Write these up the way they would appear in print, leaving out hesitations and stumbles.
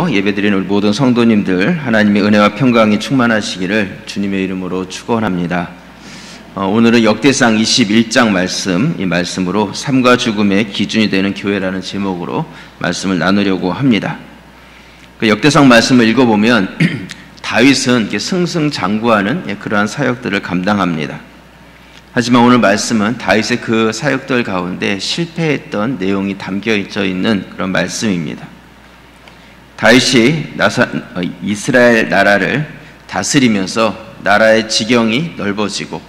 예배로 예배드리는 우리 모든 성도님들 하나님의 은혜와 평강이 충만하시기를 주님의 이름으로 축원합니다. 오늘은 역대상 21장 말씀, 이 말씀으로 삶과 죽음의 기준이 되는 교회라는 제목으로 말씀을 나누려고 합니다. 그 역대상 말씀을 읽어보면 다윗은 이렇게 승승장구하는 그러한 사역들을 감당합니다. 하지만 오늘 말씀은 다윗의 그 사역들 가운데 실패했던 내용이 담겨져 있는 그런 말씀입니다. 다윗이 이스라엘 나라를 다스리면서 나라의 지경이 넓어지고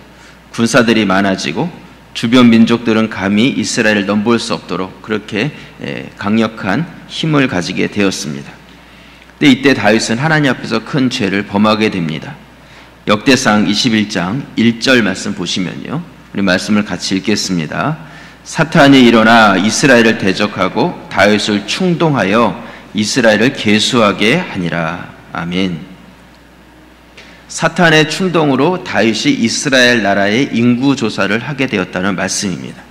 군사들이 많아지고 주변 민족들은 감히 이스라엘을 넘볼 수 없도록 그렇게 강력한 힘을 가지게 되었습니다. 근데 이때 다윗은 하나님 앞에서 큰 죄를 범하게 됩니다. 역대상 21장 1절 말씀 보시면요, 우리 말씀을 같이 읽겠습니다. 사탄이 일어나 이스라엘을 대적하고 다윗을 충동하여 이스라엘을 계수하게 하니라. 아멘. 사탄의 충동으로 다윗이 이스라엘 나라의 인구 조사를 하게 되었다는 말씀입니다.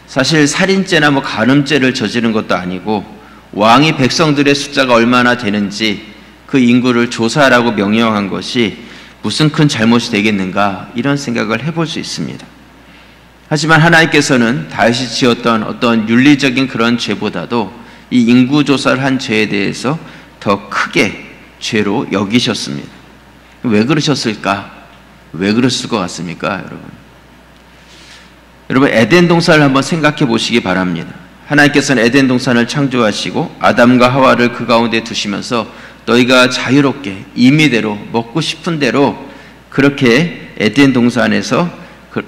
사실 살인죄나 간음죄를 저지른 것도 아니고 왕이 백성들의 숫자가 얼마나 되는지 그 인구를 조사하라고 명령한 것이 무슨 큰 잘못이 되겠는가, 이런 생각을 해볼 수 있습니다. 하지만 하나님께서는 다윗이 지었던 어떤 윤리적인 그런 죄보다도 이 인구조사를 한 죄에 대해서 더 크게 죄로 여기셨습니다. 왜 그러셨을까? 왜 그랬을 것 같습니까, 여러분? 여러분, 에덴 동산을 한번 생각해 보시기 바랍니다. 하나님께서는 에덴 동산을 창조하시고 아담과 하와를 그 가운데 두시면서 너희가 자유롭게 임의대로 먹고 싶은 대로 그렇게 에덴 동산에서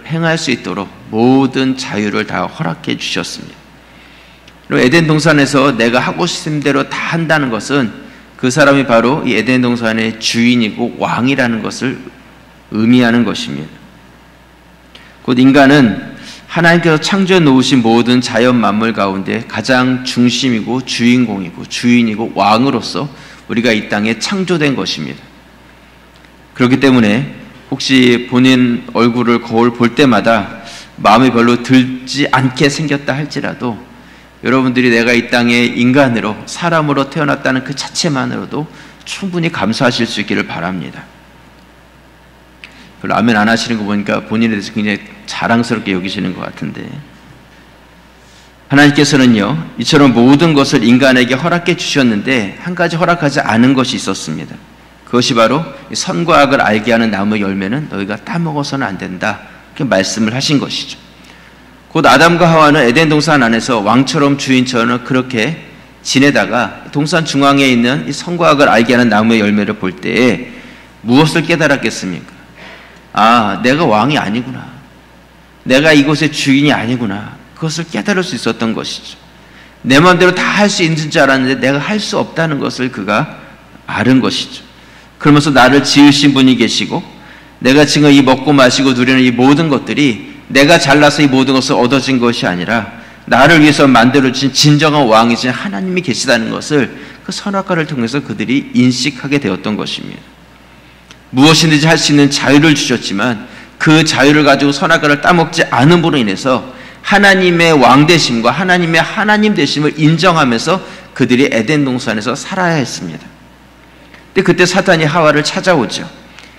행할 수 있도록 모든 자유를 다 허락해 주셨습니다. 에덴 동산에서 내가 하고 싶은 대로 다 한다는 것은 그 사람이 바로 이 에덴 동산의 주인이고 왕이라는 것을 의미하는 것입니다. 곧 인간은 하나님께서 창조해 놓으신 모든 자연 만물 가운데 가장 중심이고 주인공이고 주인이고 왕으로서 우리가 이 땅에 창조된 것입니다. 그렇기 때문에 혹시 본인 얼굴을 거울 볼 때마다 마음이 별로 들지 않게 생겼다 할지라도 여러분들이 내가 이 땅에 인간으로 사람으로 태어났다는 그 자체만으로도 충분히 감사하실 수 있기를 바랍니다. 별로 아멘 안 하시는 거 보니까 본인에 대해서 굉장히 자랑스럽게 여기시는 것 같은데, 하나님께서는요 이처럼 모든 것을 인간에게 허락해 주셨는데 한 가지 허락하지 않은 것이 있었습니다. 그것이 바로 선과 악을 알게 하는 나무 열매는 너희가 따먹어서는 안 된다, 이렇게 말씀을 하신 것이죠. 곧 아담과 하와는 에덴 동산 안에서 왕처럼 주인처럼 그렇게 지내다가 동산 중앙에 있는 이 선과 악을 알게 하는 나무의 열매를 볼 때에 무엇을 깨달았겠습니까? 아, 내가 왕이 아니구나, 내가 이곳의 주인이 아니구나, 그것을 깨달을 수 있었던 것이죠. 내 마음대로 다 할 수 있는 줄 알았는데 내가 할 수 없다는 것을 그가 아는 것이죠. 그러면서 나를 지으신 분이 계시고 내가 지금 이 먹고 마시고 누리는 이 모든 것들이 내가 잘나서 이 모든 것을 얻어진 것이 아니라 나를 위해서 만들어진 진정한 왕이신 하나님이 계시다는 것을 그 선악과를 통해서 그들이 인식하게 되었던 것입니다. 무엇이든지 할 수 있는 자유를 주셨지만 그 자유를 가지고 선악과를 따먹지 않음으로 인해서 하나님의 왕 되심과 하나님의 하나님 되심을 인정하면서 그들이 에덴 동산에서 살아야 했습니다. 근데 그때 사탄이 하와를 찾아오죠.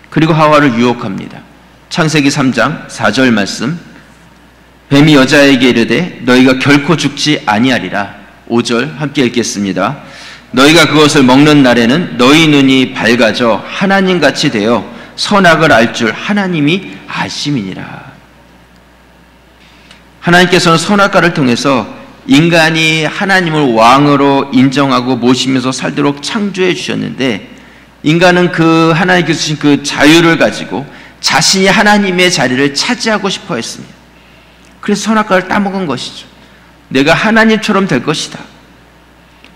그리고 하와를 유혹합니다. 창세기 3장 4절 말씀, 뱀이 여자에게 이르되 너희가 결코 죽지 아니하리라. 5절 함께 읽겠습니다. 너희가 그것을 먹는 날에는 너희 눈이 밝아져 하나님같이 되어 선악을 알 줄 하나님이 아심이니라. 하나님께서는 선악과를 통해서 인간이 하나님을 왕으로 인정하고 모시면서 살도록 창조해 주셨는데, 인간은 그 하나님께서 주신 그 자유를 가지고 자신이 하나님의 자리를 차지하고 싶어 했습니다. 그래서 선악과를 따먹은 것이죠. 내가 하나님처럼 될 것이다.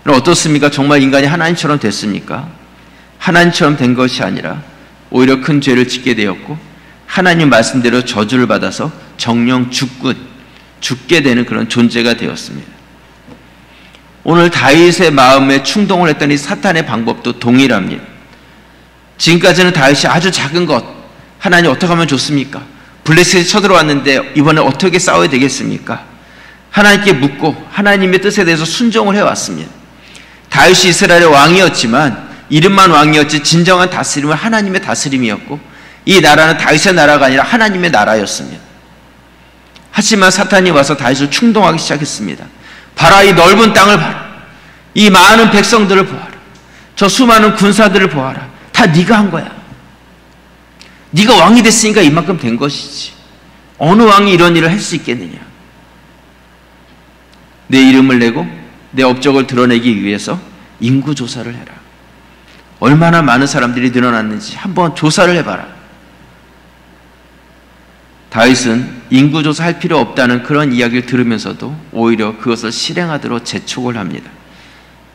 그럼 어떻습니까? 정말 인간이 하나님처럼 됐습니까? 하나님처럼 된 것이 아니라 오히려 큰 죄를 짓게 되었고 하나님 말씀대로 저주를 받아서 정령 죽게 되는 그런 존재가 되었습니다. 오늘 다윗의 마음에 충동을 했던 이 사탄의 방법도 동일합니다. 지금까지는 다윗이 아주 작은 것, 하나님 어떻게 하면 좋습니까? 블레셋이 쳐들어왔는데 이번에 어떻게 싸워야 되겠습니까? 하나님께 묻고 하나님의 뜻에 대해서 순종을 해왔습니다. 다윗이 이스라엘의 왕이었지만 이름만 왕이었지 진정한 다스림은 하나님의 다스림이었고 이 나라는 다윗의 나라가 아니라 하나님의 나라였습니다. 하지만 사탄이 와서 다윗을 충동하기 시작했습니다. 봐라, 이 넓은 땅을 봐라. 이 많은 백성들을 보아라. 저 수많은 군사들을 보아라. 다 네가 한 거야. 네가 왕이 됐으니까 이만큼 된 것이지. 어느 왕이 이런 일을 할 수 있겠느냐. 내 이름을 내고 내 업적을 드러내기 위해서 인구조사를 해라. 얼마나 많은 사람들이 늘어났는지 한번 조사를 해봐라. 다윗은 인구조사할 필요 없다는 그런 이야기를 들으면서도 오히려 그것을 실행하도록 재촉을 합니다.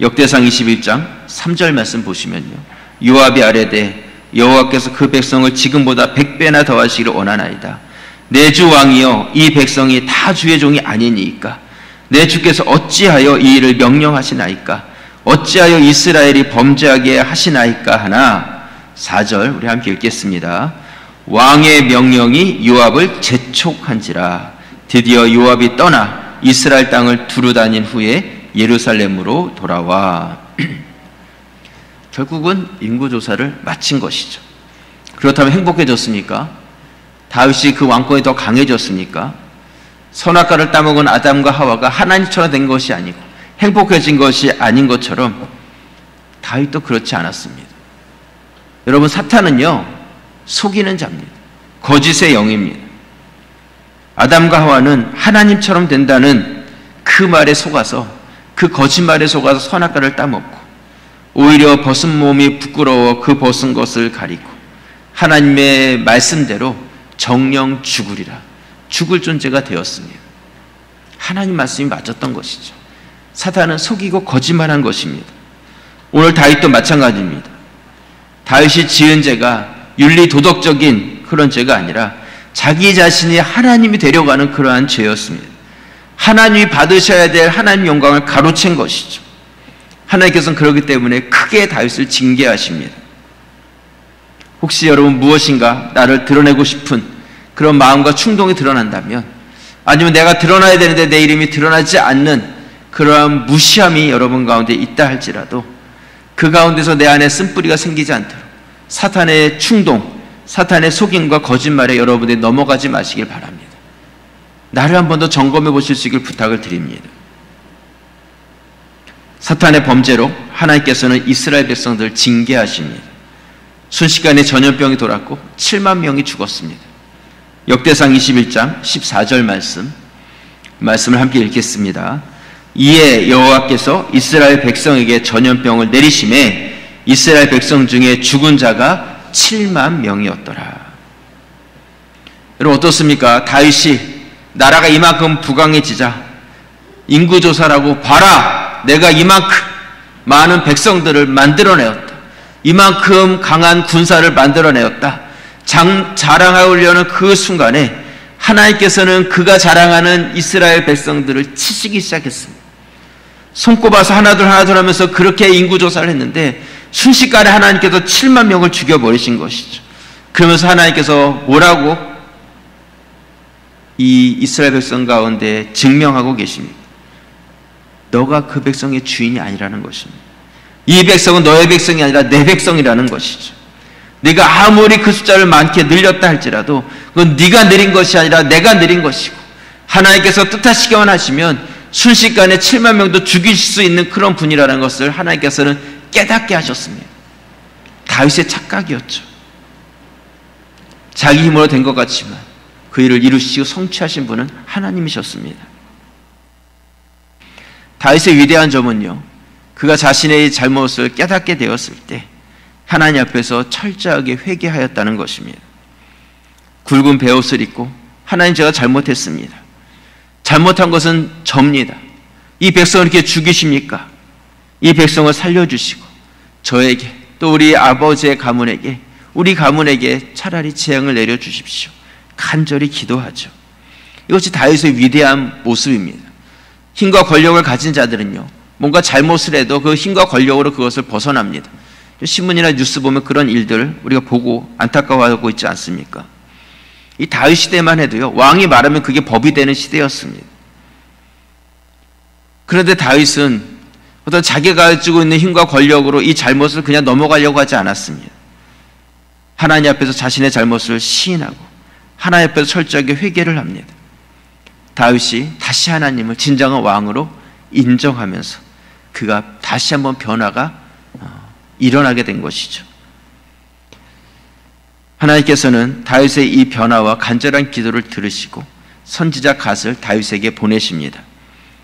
역대상 21장 3절 말씀 보시면요. 요압이 아뢰되 여호와께서 그 백성을 지금보다 100배나 더하시기를 원하나이다. 내 주 왕이여, 이 백성이 다 주의 종이 아니니까 내 주께서 어찌하여 이 일을 명령하시나이까? 어찌하여 이스라엘이 범죄하게 하시나이까 하나. 4절 우리 함께 읽겠습니다. 왕의 명령이 요압을 재촉한지라. 드디어 요압이 떠나 이스라엘 땅을 두루 다닌 후에 예루살렘으로 돌아와. 결국은 인구조사를 마친 것이죠. 그렇다면 행복해졌습니까? 다윗이 그 왕권이 더 강해졌습니까? 선악과를 따먹은 아담과 하와가 하나님처럼 된 것이 아니고 행복해진 것이 아닌 것처럼 다윗도 그렇지 않았습니다. 여러분, 사탄은요 속이는 자입니다. 거짓의 영입니다. 아담과 하와는 하나님처럼 된다는 그 말에 속아서, 그 거짓말에 속아서 선악과를 따먹고 오히려 벗은 몸이 부끄러워 그 벗은 것을 가리고 하나님의 말씀대로 정령 죽으리라, 죽을 존재가 되었습니다. 하나님 말씀이 맞았던 것이죠. 사탄은 속이고 거짓말한 것입니다. 오늘 다윗도 마찬가지입니다. 다윗이 지은 죄가 윤리 도덕적인 그런 죄가 아니라 자기 자신이 하나님이 되려가는 그러한 죄였습니다. 하나님이 받으셔야 될 하나님 영광을 가로챈 것이죠. 하나님께서는 그렇기 때문에 크게 다윗을 징계하십니다. 혹시 여러분 무엇인가 나를 드러내고 싶은 그런 마음과 충동이 드러난다면, 아니면 내가 드러나야 되는데 내 이름이 드러나지 않는 그러한 무시함이 여러분 가운데 있다 할지라도 그 가운데서 내 안에 쓴뿌리가 생기지 않도록 사탄의 충동, 사탄의 속임과 거짓말에 여러분이 넘어가지 마시길 바랍니다. 나를 한 번 더 점검해 보실 수 있길 부탁을 드립니다. 사탄의 범죄로 하나님께서는 이스라엘 백성들을 징계하십니다. 순식간에 전염병이 돌았고 7만 명이 죽었습니다. 역대상 21장 14절 말씀을 함께 읽겠습니다. 이에 여호와께서 이스라엘 백성에게 전염병을 내리심에 이스라엘 백성 중에 죽은 자가 7만 명이었더라. 여러분 어떻습니까? 다윗이 나라가 이만큼 부강해지자 인구조사라고 봐라, 내가 이만큼 많은 백성들을 만들어내었다, 이만큼 강한 군사를 만들어내었다 자랑하려는 그 순간에 하나님께서는 그가 자랑하는 이스라엘 백성들을 치시기 시작했습니다. 손꼽아서 하나둘 하면서 그렇게 인구조사를 했는데 순식간에 하나님께서 7만 명을 죽여버리신 것이죠. 그러면서 하나님께서 뭐라고 이 이스라엘 백성 가운데 증명하고 계십니다. 너가 그 백성의 주인이 아니라는 것입니다. 이 백성은 너의 백성이 아니라 내 백성이라는 것이죠. 네가 아무리 그 숫자를 많게 늘렸다 할지라도 그건 네가 늘린 것이 아니라 내가 늘린 것이고, 하나님께서 뜻하시기만 하시면 순식간에 7만 명도 죽이실 수 있는 그런 분이라는 것을 하나님께서는 깨닫게 하셨습니다. 다윗의 착각이었죠. 자기 힘으로 된 것 같지만 그 일을 이루시고 성취하신 분은 하나님이셨습니다. 다윗의 위대한 점은요, 그가 자신의 잘못을 깨닫게 되었을 때 하나님 앞에서 철저하게 회개하였다는 것입니다. 굵은 베옷을 입고 하나님, 제가 잘못했습니다. 잘못한 것은 접니다. 이 백성을 이렇게 죽이십니까? 이 백성을 살려주시고 저에게, 또 우리 아버지의 가문에게, 우리 가문에게 차라리 재앙을 내려주십시오. 간절히 기도하죠. 이것이 다윗의 위대한 모습입니다. 힘과 권력을 가진 자들은요, 뭔가 잘못을 해도 그 힘과 권력으로 그것을 벗어납니다. 신문이나 뉴스 보면 그런 일들 우리가 보고 안타까워하고 있지 않습니까? 이 다윗 시대만 해도요, 왕이 말하면 그게 법이 되는 시대였습니다. 그런데 다윗은 어떤 자기가 가지고 있는 힘과 권력으로 이 잘못을 그냥 넘어가려고 하지 않았습니다. 하나님 앞에서 자신의 잘못을 시인하고 하나님 앞에서 철저하게 회개를 합니다. 다윗이 다시 하나님을 진정한 왕으로 인정하면서 그가 다시 한번 변화가 일어나게 된 것이죠. 하나님께서는 다윗의 이 변화와 간절한 기도를 들으시고 선지자 갓을 다윗에게 보내십니다.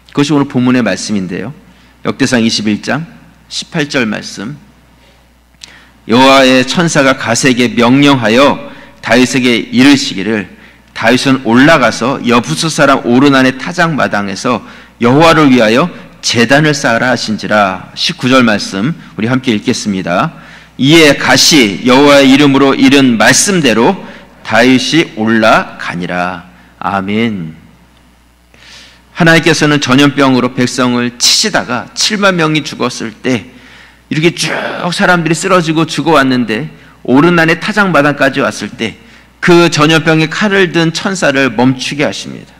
그것이 오늘 본문의 말씀인데요. 역대상 21장 18절 말씀. 여호와의 천사가 갓에게 명령하여 다윗에게 이르시기를 다윗은 올라가서 여부스 사람 오르난의 타작 마당에서 여호와를 위하여 제단을 쌓으라 하신지라. 19절 말씀 우리 함께 읽겠습니다. 이에 갓이 여호와의 이름으로 이른 말씀대로 다윗이 올라가니라. 아멘. 하나님께서는 전염병으로 백성을 치시다가 7만 명이 죽었을 때 이렇게 쭉 사람들이 쓰러지고 죽어왔는데 오르난의 타작마당까지 왔을 때 그 전염병에 칼을 든 천사를 멈추게 하십니다.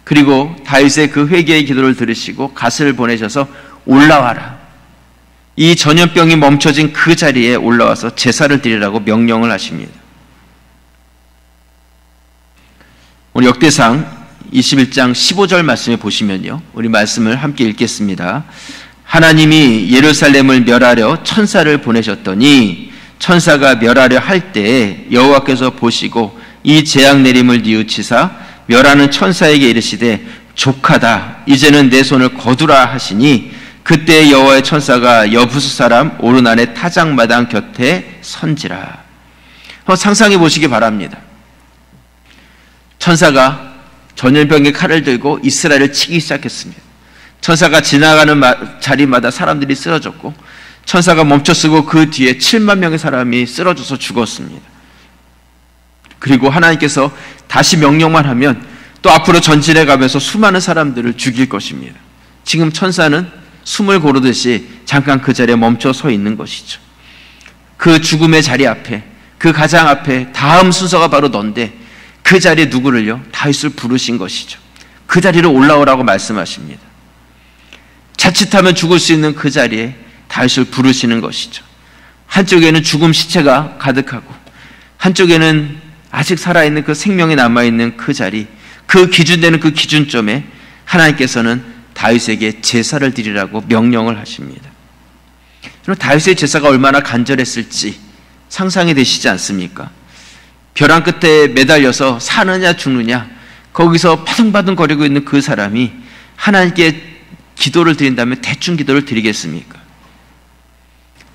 그리고 다윗의 그 회개의 기도를 들으시고 갓을 보내셔서 올라와라. 이 전염병이 멈춰진 그 자리에 올라와서 제사를 드리라고 명령을 하십니다. 오늘 역대상 21장 15절 말씀에 보시면요, 우리 말씀을 함께 읽겠습니다. 하나님이 예루살렘을 멸하려 천사를 보내셨더니 천사가 멸하려 할 때에 여호와께서 보시고 이 재앙 내림을 뉘우치사 멸하는 천사에게 이르시되 족하다, 이제는 내 손을 거두라 하시니 그때 여호와의 천사가 여부스 사람 오르난의 타작마당 곁에 선지라. 상상해 보시기 바랍니다. 천사가 전염병의 칼을 들고 이스라엘을 치기 시작했습니다. 천사가 지나가는 자리마다 사람들이 쓰러졌고 천사가 멈춰서고 그 뒤에 7만 명의 사람이 쓰러져서 죽었습니다. 그리고 하나님께서 다시 명령만 하면 또 앞으로 전진해 가면서 수많은 사람들을 죽일 것입니다. 지금 천사는 숨을 고르듯이 잠깐 그 자리에 멈춰 서 있는 것이죠. 그 죽음의 자리 앞에, 그 가장 앞에 다음 순서가 바로 넌데 그 자리에 누구를요? 다윗을 부르신 것이죠. 그 자리로 올라오라고 말씀하십니다. 자칫하면 죽을 수 있는 그 자리에 다윗을 부르시는 것이죠. 한쪽에는 죽음 시체가 가득하고 한쪽에는 아직 살아있는 그 생명이 남아있는 그 자리, 그 기준되는 그 기준점에 하나님께서는 다윗에게 제사를 드리라고 명령을 하십니다. 그럼 다윗의 제사가 얼마나 간절했을지 상상이 되시지 않습니까? 벼랑 끝에 매달려서 사느냐 죽느냐 거기서 바둥바둥거리고 있는 그 사람이 하나님께 기도를 드린다면 대충 기도를 드리겠습니까?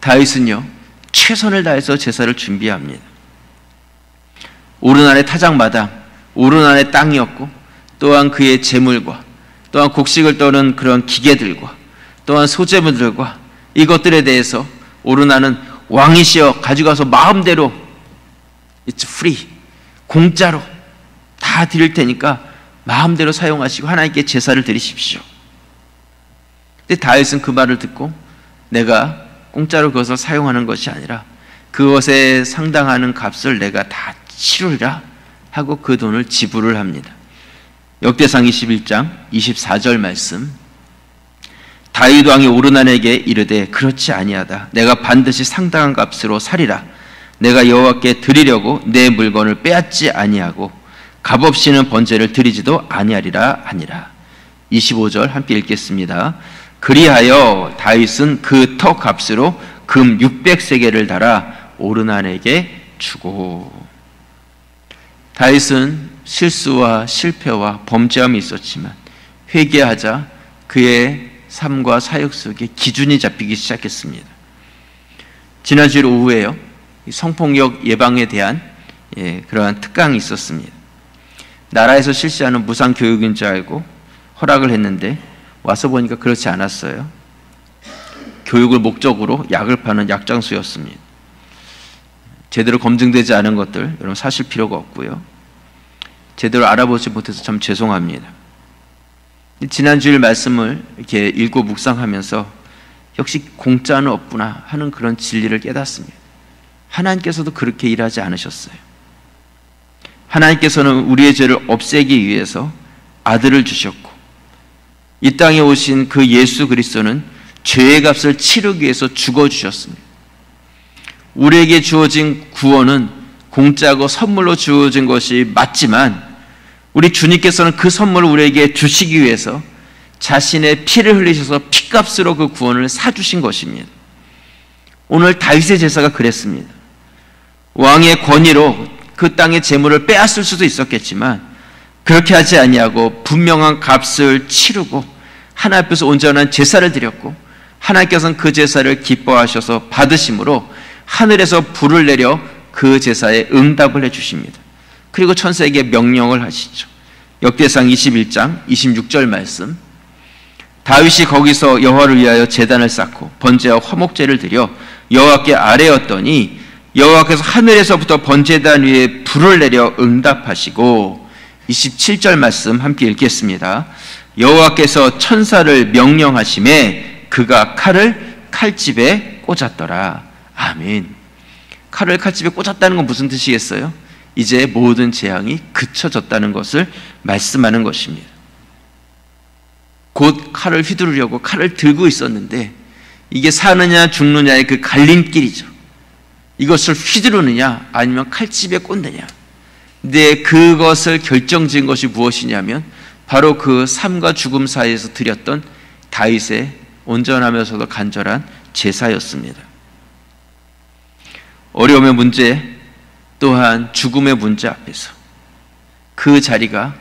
다윗은요, 최선을 다해서 제사를 준비합니다. 오르난의 타작마당, 오르난의 땅이었고 또한 그의 재물과 또한 곡식을 떠는 그런 기계들과 또한 소재물들과 이것들에 대해서 오르난은 왕이시여 가져가서 마음대로 It's free, 공짜로 다 드릴 테니까 마음대로 사용하시고 하나님께 제사를 드리십시오. 근데 다윗은 그 말을 듣고 내가 공짜로 그것을 사용하는 것이 아니라 그것에 상당하는 값을 내가 다 치르리라 하고 그 돈을 지불을 합니다. 역대상 21장 24절 말씀. 다윗 왕이 오르난에게 이르되 그렇지 아니하다. 내가 반드시 상당한 값으로 사리라. 내가 여호와께 드리려고 내 물건을 빼앗지 아니하고 값없이는 번제를 드리지도 아니하리라 하니라. 25절 함께 읽겠습니다. 그리하여 다윗은 그 터 값으로 금 600세겔을 달아 오르난에게 주고. 다윗은 실수와 실패와 범죄함이 있었지만 회개하자 그의 삶과 사역 속에 기준이 잡히기 시작했습니다. 지난주 오후에요, 성폭력 예방에 대한 그러한 특강이 있었습니다. 나라에서 실시하는 무상 교육인 줄 알고 허락을 했는데 와서 보니까 그렇지 않았어요. 교육을 목적으로 약을 파는 약장수였습니다. 제대로 검증되지 않은 것들 여러분 사실 필요가 없고요. 제대로 알아보지 못해서 참 죄송합니다. 지난주일 말씀을 이렇게 읽고 묵상하면서 역시 공짜는 없구나 하는 그런 진리를 깨닫습니다. 하나님께서도 그렇게 일하지 않으셨어요. 하나님께서는 우리의 죄를 없애기 위해서 아들을 주셨고 이 땅에 오신 그 예수 그리스도는 죄의 값을 치르기 위해서 죽어주셨습니다. 우리에게 주어진 구원은 공짜고 선물로 주어진 것이 맞지만 우리 주님께서는 그 선물을 우리에게 주시기 위해서 자신의 피를 흘리셔서 피값으로 그 구원을 사주신 것입니다. 오늘 다윗의 제사가 그랬습니다. 왕의 권위로 그 땅의 재물을 빼앗을 수도 있었겠지만 그렇게 하지 아니하고 분명한 값을 치르고 하나님 앞에서 온전한 제사를 드렸고 하나님께서는 그 제사를 기뻐하셔서 받으심으로 하늘에서 불을 내려 그 제사에 응답을 해주십니다. 그리고 천사에게 명령을 하시죠. 역대상 21장 26절 말씀, 다윗이 거기서 여호와를 위하여 제단을 쌓고 번제와 화목제를 드려 여호와께 아뢰었더니 여호와께서 하늘에서부터 번제단 위에 불을 내려 응답하시고, 27절 말씀 함께 읽겠습니다. 여호와께서 천사를 명령하심에 그가 칼을 칼집에 꽂았더라. 아멘. 칼을 칼집에 꽂았다는 건 무슨 뜻이겠어요? 이제 모든 재앙이 그쳐졌다는 것을 말씀하는 것입니다. 곧 칼을 휘두르려고 칼을 들고 있었는데 이게 사느냐 죽느냐의 그 갈림길이죠. 이것을 휘두르느냐 아니면 칼집에 꽂느냐. 근데 그것을 결정지은 것이 무엇이냐면 바로 그 삶과 죽음 사이에서 드렸던 다윗의 온전하면서도 간절한 제사였습니다. 어려움의 문제 또한 죽음의 문제 앞에서 그 자리가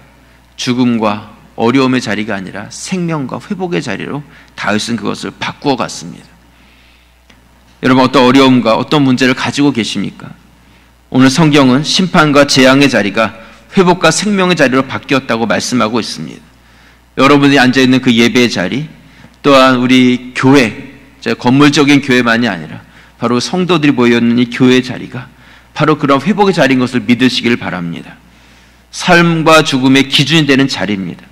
죽음과 어려움의 자리가 아니라 생명과 회복의 자리로 다윗은 그것을 바꾸어 갔습니다. 여러분, 어떤 어려움과 어떤 문제를 가지고 계십니까? 오늘 성경은 심판과 재앙의 자리가 회복과 생명의 자리로 바뀌었다고 말씀하고 있습니다. 여러분이 앉아있는 그 예배의 자리, 또한 우리 교회, 건물적인 교회만이 아니라 바로 성도들이 모여있는 이 교회의 자리가 바로 그런 회복의 자리인 것을 믿으시길 바랍니다. 삶과 죽음의 기준이 되는 자리입니다.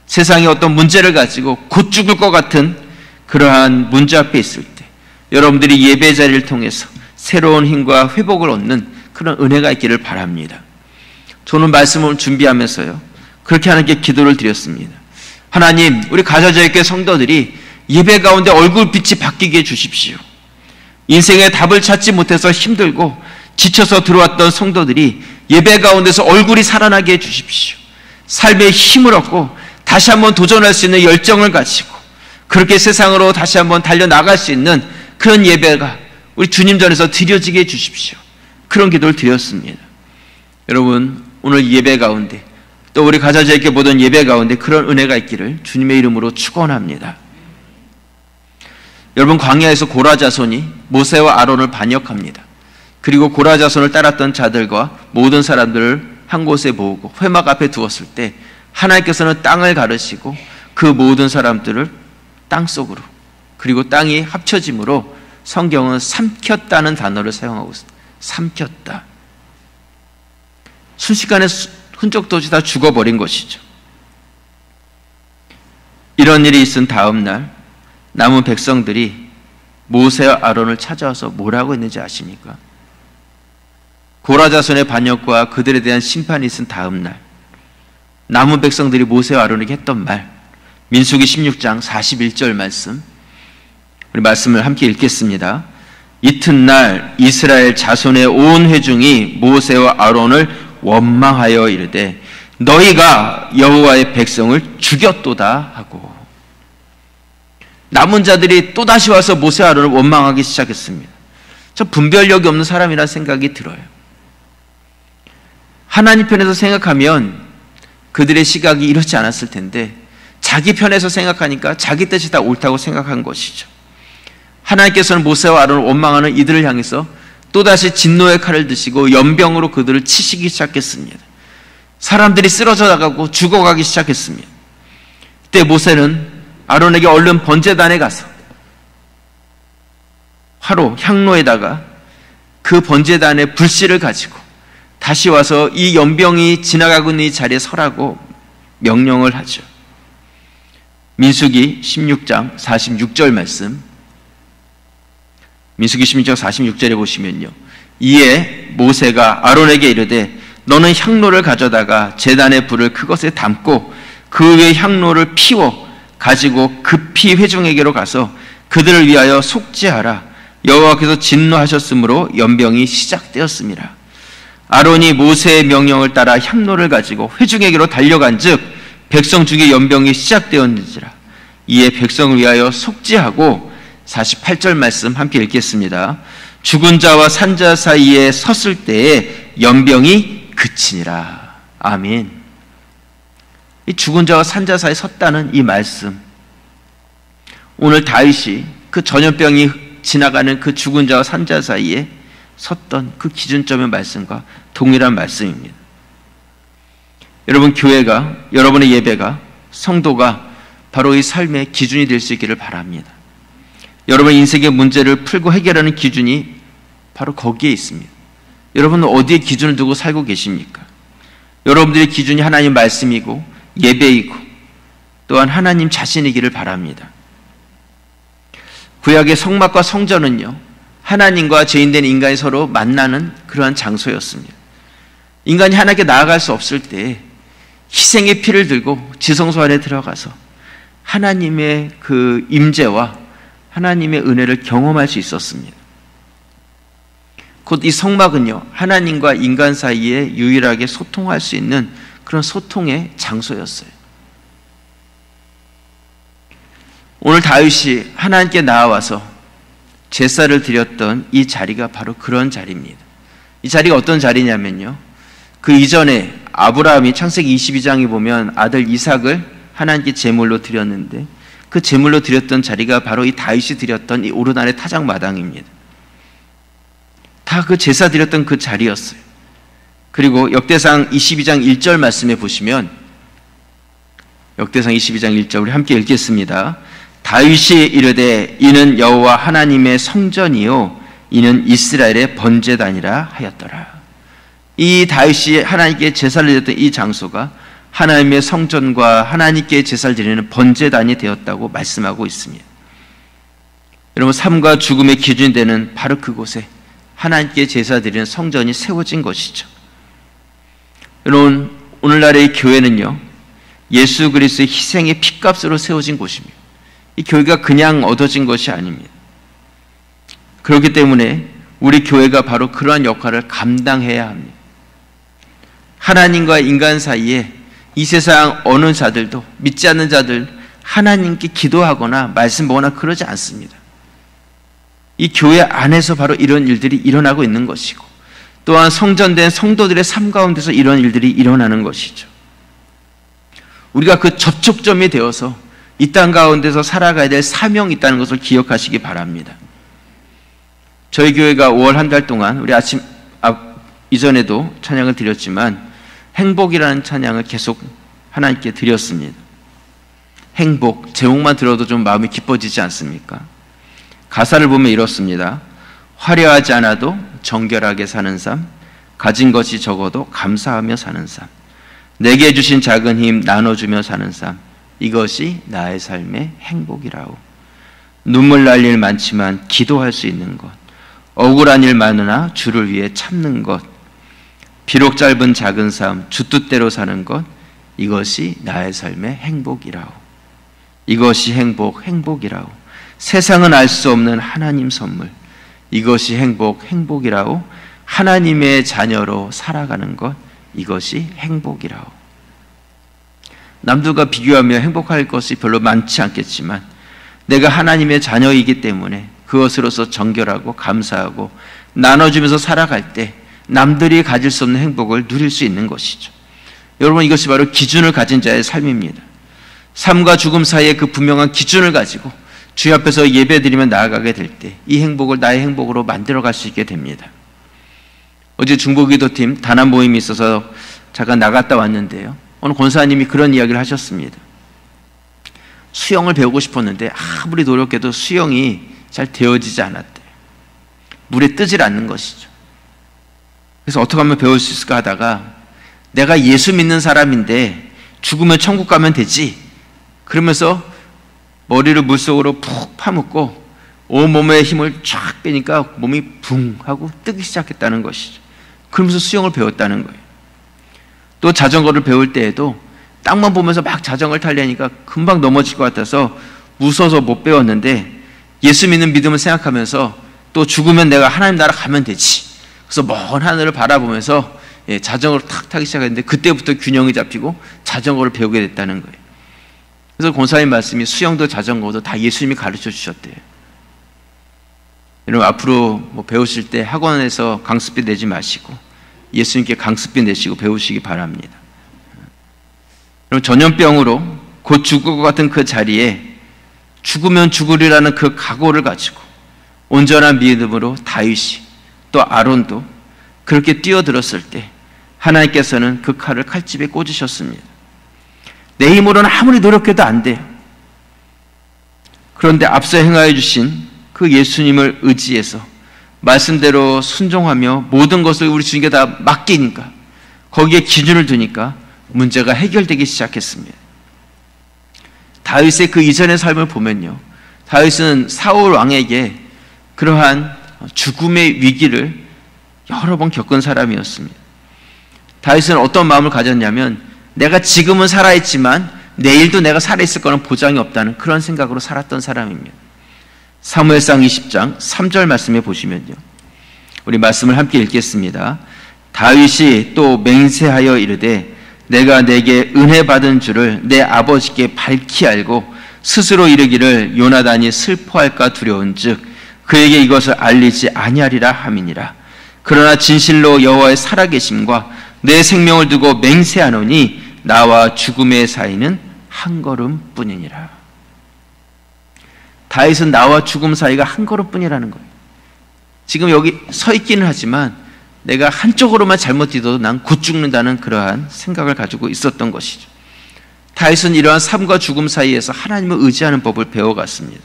세상에 어떤 문제를 가지고 곧 죽을 것 같은 그러한 문제 앞에 있을 때 여러분들이 예배 자리를 통해서 새로운 힘과 회복을 얻는 그런 은혜가 있기를 바랍니다. 저는 말씀을 준비하면서요, 그렇게 하나님께 기도를 드렸습니다. 하나님, 우리 가자저에게 성도들이 예배 가운데 얼굴빛이 바뀌게 해주십시오. 인생의 답을 찾지 못해서 힘들고 지쳐서 들어왔던 성도들이 예배 가운데서 얼굴이 살아나게 해주십시오. 삶의 힘을 얻고 다시 한번 도전할 수 있는 열정을 가지고 그렇게 세상으로 다시 한번 달려나갈 수 있는 그런 예배가 우리 주님 전에서 드려지게 해주십시오. 그런 기도를 드렸습니다. 여러분, 오늘 예배 가운데 또 우리 가자저에게 모든 예배 가운데 그런 은혜가 있기를 주님의 이름으로 축원합니다. 여러분, 광야에서 고라 자손이 모세와 아론을 반역합니다. 그리고 고라 자손을 따랐던 자들과 모든 사람들을 한 곳에 모으고 회막 앞에 두었을 때 하나님께서는 땅을 가르시고 그 모든 사람들을 땅속으로, 그리고 땅이 합쳐짐으로 성경은 삼켰다는 단어를 사용하고 있습니다. 삼켰다. 순식간에 흔적도 없이 다 죽어버린 것이죠. 이런 일이 있은 다음 날 남은 백성들이 모세와 아론을 찾아와서 뭐라고 했는지 아십니까? 고라 자손의 반역과 그들에 대한 심판이 있은 다음 날 남은 백성들이 모세와 아론에게 했던 말, 민수기 16장 41절 말씀, 우리 말씀을 함께 읽겠습니다. 이튿날 이스라엘 자손의 온 회중이 모세와 아론을 원망하여 이르되 너희가 여호와의 백성을 죽였도다 하고, 남은 자들이 또다시 와서 모세와 아론을 원망하기 시작했습니다. 저 분별력이 없는 사람이라는 생각이 들어요. 하나님 편에서 생각하면 그들의 시각이 이렇지 않았을 텐데 자기 편에서 생각하니까 자기 뜻이 다 옳다고 생각한 것이죠. 하나님께서는 모세와 아론을 원망하는 이들을 향해서 또다시 진노의 칼을 드시고 연병으로 그들을 치시기 시작했습니다. 사람들이 쓰러져 나가고 죽어가기 시작했습니다. 그때 모세는 아론에게 얼른 번제단에 가서 화로, 향로에다가 그 번제단의 불씨를 가지고 다시 와서 이 연병이 지나가고 있는 이 자리에 서라고 명령을 하죠. 민수기 16장 46절 말씀, 민수기 16장 46절에 보시면요, 이에 모세가 아론에게 이르되 너는 향로를 가져다가 제단의 불을 그것에 담고 그 위에 향로를 피워 가지고 급히 회중에게로 가서 그들을 위하여 속죄하라. 여호와께서 진노하셨으므로 연병이 시작되었습니다. 아론이 모세의 명령을 따라 향로를 가지고 회중에게로 달려간즉 백성 중에 연병이 시작되었는지라. 이에 백성을 위하여 속죄하고 48절 말씀 함께 읽겠습니다. 죽은 자와 산 자 사이에 섰을 때에 연병이 그치니라. 아멘. 이 죽은 자와 산 자 사이에 섰다는 이 말씀, 오늘 다윗이 그 전염병이 지나가는 그 죽은 자와 산 자 사이에 섰던 그 기준점의 말씀과 동일한 말씀입니다. 여러분, 교회가, 여러분의 예배가, 성도가 바로 이 삶의 기준이 될 수 있기를 바랍니다. 여러분 인생의 문제를 풀고 해결하는 기준이 바로 거기에 있습니다. 여러분은 어디에 기준을 두고 살고 계십니까? 여러분들의 기준이 하나님 말씀이고 예배이고 또한 하나님 자신이기를 바랍니다. 구약의 성막과 성전은요, 하나님과 죄인된 인간이 서로 만나는 그러한 장소였습니다. 인간이 하나님께 나아갈 수 없을 때 희생의 피를 들고 지성소 안에 들어가서 하나님의 그 임재와 하나님의 은혜를 경험할 수 있었습니다. 곧 이 성막은요, 하나님과 인간 사이에 유일하게 소통할 수 있는 그런 소통의 장소였어요. 오늘 다윗이 하나님께 나아와서 제사를 드렸던 이 자리가 바로 그런 자리입니다. 이 자리가 어떤 자리냐면요, 그 이전에 아브라함이 창세기 22장에 보면 아들 이삭을 하나님께 제물로 드렸는데 그 제물로 드렸던 자리가 바로 이 다윗이 드렸던 이 오르난의 타작마당입니다. 다 그 제사 드렸던 그 자리였어요. 그리고 역대상 22장 1절 말씀에 보시면, 역대상 22장 1절 우리 함께 읽겠습니다. 다윗이 이르되 이는 여호와 하나님의 성전이요 이는 이스라엘의 번제단이라 하였더라. 이 다윗이 하나님께 제사를 드렸던 이 장소가 하나님의 성전과 하나님께 제사를 드리는 번제단이 되었다고 말씀하고 있습니다. 여러분, 삶과 죽음의 기준이 되는 바로 그곳에 하나님께 제사 드리는 성전이 세워진 것이죠. 여러분, 오늘날의 교회는요, 예수 그리스도의 희생의 핏값으로 세워진 곳입니다. 이 교회가 그냥 얻어진 것이 아닙니다. 그렇기 때문에 우리 교회가 바로 그러한 역할을 감당해야 합니다. 하나님과 인간 사이에 이 세상 어느 자들도, 믿지 않는 자들, 하나님께 기도하거나 말씀 보거나 그러지 않습니다. 이 교회 안에서 바로 이런 일들이 일어나고 있는 것이고, 또한 성전된 성도들의 삶 가운데서 이런 일들이 일어나는 것이죠. 우리가 그 접촉점이 되어서 이 땅 가운데서 살아가야 될 사명이 있다는 것을 기억하시기 바랍니다. 저희 교회가 5월 한 달 동안 우리 아침 이전에도 찬양을 드렸지만 행복이라는 찬양을 계속 하나님께 드렸습니다. 행복, 제목만 들어도 좀 마음이 기뻐지지 않습니까? 가사를 보면 이렇습니다. 화려하지 않아도 정결하게 사는 삶, 가진 것이 적어도 감사하며 사는 삶, 내게 주신 작은 힘 나눠주며 사는 삶, 이것이 나의 삶의 행복이라오. 눈물 날 일 많지만 기도할 수 있는 것, 억울한 일 많으나 주를 위해 참는 것, 비록 짧은 작은 삶 주 뜻대로 사는 것, 이것이 나의 삶의 행복이라오. 이것이 행복이라오. 세상은 알 수 없는 하나님 선물, 이것이 행복이라오. 하나님의 자녀로 살아가는 것, 이것이 행복이라오. 남들과 비교하며 행복할 것이 별로 많지 않겠지만 내가 하나님의 자녀이기 때문에 그것으로서 정결하고 감사하고 나눠주면서 살아갈 때 남들이 가질 수 없는 행복을 누릴 수 있는 것이죠. 여러분, 이것이 바로 기준을 가진 자의 삶입니다. 삶과 죽음 사이에 그 분명한 기준을 가지고 주의 앞에서 예배드리며 나아가게 될 때 이 행복을 나의 행복으로 만들어갈 수 있게 됩니다. 어제 중보기도팀 단합 모임이 있어서 잠깐 나갔다 왔는데요, 오늘 권사님이 그런 이야기를 하셨습니다. 수영을 배우고 싶었는데 아무리 노력해도 수영이 잘 되어지지 않았대요. 물에 뜨질 않는 것이죠. 그래서 어떻게 하면 배울 수 있을까 하다가 내가 예수 믿는 사람인데 죽으면 천국 가면 되지, 그러면서 머리를 물속으로 푹 파묻고 온몸의 힘을 쫙 빼니까 몸이 붕 하고 뜨기 시작했다는 것이죠. 그러면서 수영을 배웠다는 거예요. 또 자전거를 배울 때에도 땅만 보면서 막 자전거를 타려니까 금방 넘어질 것 같아서 무서워서 못 배웠는데 예수 믿는 믿음을 생각하면서 또 죽으면 내가 하나님 나라 가면 되지. 그래서 먼 하늘을 바라보면서 자전거를 탁 타기 시작했는데 그때부터 균형이 잡히고 자전거를 배우게 됐다는 거예요. 그래서 권사님 말씀이 수영도 자전거도 다 예수님이 가르쳐 주셨대요. 여러분 앞으로 배우실 때 학원에서 강습비 내지 마시고 예수님께 강습비 내시고 배우시기 바랍니다. 여러분 전염병으로 곧 죽을 것 같은 그 자리에 죽으면 죽으리라는 그 각오를 가지고 온전한 믿음으로 다윗이 또 아론도 그렇게 뛰어들었을 때 하나님께서는 그 칼을 칼집에 꽂으셨습니다. 내 힘으로는 아무리 노력해도 안 돼요. 그런데 앞서 행하여 주신 그 예수님을 의지해서 말씀대로 순종하며 모든 것을 우리 주님께 다 맡기니까 거기에 기준을 두니까 문제가 해결되기 시작했습니다. 다윗의 그 이전의 삶을 보면요, 다윗은 사울 왕에게 그러한 죽음의 위기를 여러 번 겪은 사람이었습니다. 다윗은 어떤 마음을 가졌냐면 내가 지금은 살아있지만 내일도 내가 살아있을 거는 보장이 없다는 그런 생각으로 살았던 사람입니다. 사무엘상 20장 3절 말씀에 보시면요, 우리 말씀을 함께 읽겠습니다. 다윗이 또 맹세하여 이르되 내가 내게 은혜 받은 줄을 내 아버지께 밝히 알고 스스로 이르기를 요나단이 슬퍼할까 두려운즉 그에게 이것을 알리지 아니하리라 함이니라. 그러나 진실로 여호와의 살아계심과 내 생명을 두고 맹세하노니 나와 죽음의 사이는 한 걸음뿐이니라. 다윗은 나와 죽음 사이가 한 걸음뿐이라는 거예요. 지금 여기 서 있기는 하지만 내가 한쪽으로만 잘못 뛰어도 난 곧 죽는다는 그러한 생각을 가지고 있었던 것이죠. 다윗은 이러한 삶과 죽음 사이에서 하나님을 의지하는 법을 배워갔습니다.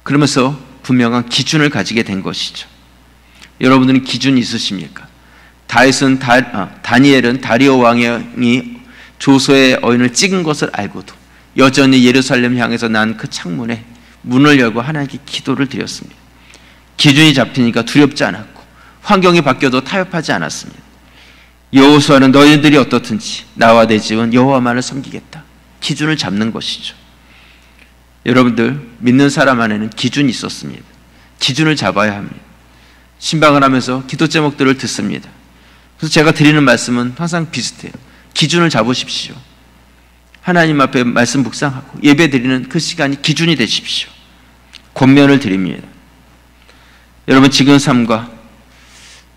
그러면서 분명한 기준을 가지게 된 것이죠. 여러분들은 기준이 있으십니까? 다니엘은 다리오 왕이 조서의 어인을 찍은 것을 알고도 여전히 예루살렘 향해서 난 그 창문에 문을 열고 하나님께 기도를 드렸습니다. 기준이 잡히니까 두렵지 않았고 환경이 바뀌어도 타협하지 않았습니다. 여호수아는 너희들이 어떻든지 나와 내 집은 여호와만을 섬기겠다. 기준을 잡는 것이죠. 여러분들 믿는 사람 안에는 기준이 있었습니다. 기준을 잡아야 합니다. 신방을 하면서 기도 제목들을 듣습니다. 그래서 제가 드리는 말씀은 항상 비슷해요. 기준을 잡으십시오. 하나님 앞에 말씀 묵상하고 예배 드리는 그 시간이 기준이 되십시오. 권면을 드립니다. 여러분 지금 삶과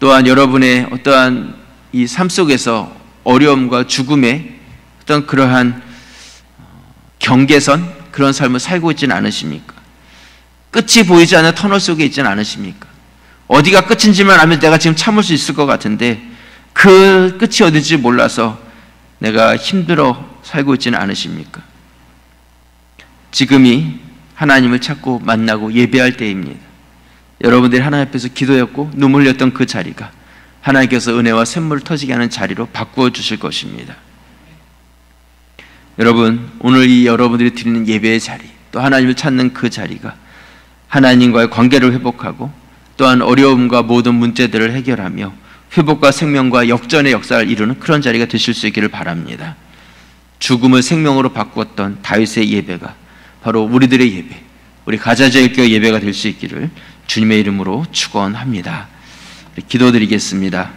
또한 여러분의 어떠한 이 삶 속에서 어려움과 죽음의 어떤 그러한 경계선, 그런 삶을 살고 있지는 않으십니까? 끝이 보이지 않는 터널 속에 있지는 않으십니까? 어디가 끝인지만 알면 내가 지금 참을 수 있을 것 같은데 그 끝이 어딘지 몰라서 내가 힘들어 살고 있지는 않으십니까? 지금이 하나님을 찾고 만나고 예배할 때입니다. 여러분들이 하나님 앞에서 기도했고 눈물 흘렸던 그 자리가 하나님께서 은혜와 샘물을 터지게 하는 자리로 바꾸어 주실 것입니다. 여러분, 오늘 이 여러분들이 드리는 예배의 자리, 또 하나님을 찾는 그 자리가 하나님과의 관계를 회복하고 또한 어려움과 모든 문제들을 해결하며 회복과 생명과 역전의 역사를 이루는 그런 자리가 되실 수 있기를 바랍니다. 죽음을 생명으로 바꾸었던 다윗의 예배가 바로 우리들의 예배, 우리 가자제일교회 예배가 될 수 있기를 주님의 이름으로 축원합니다. 기도드리겠습니다.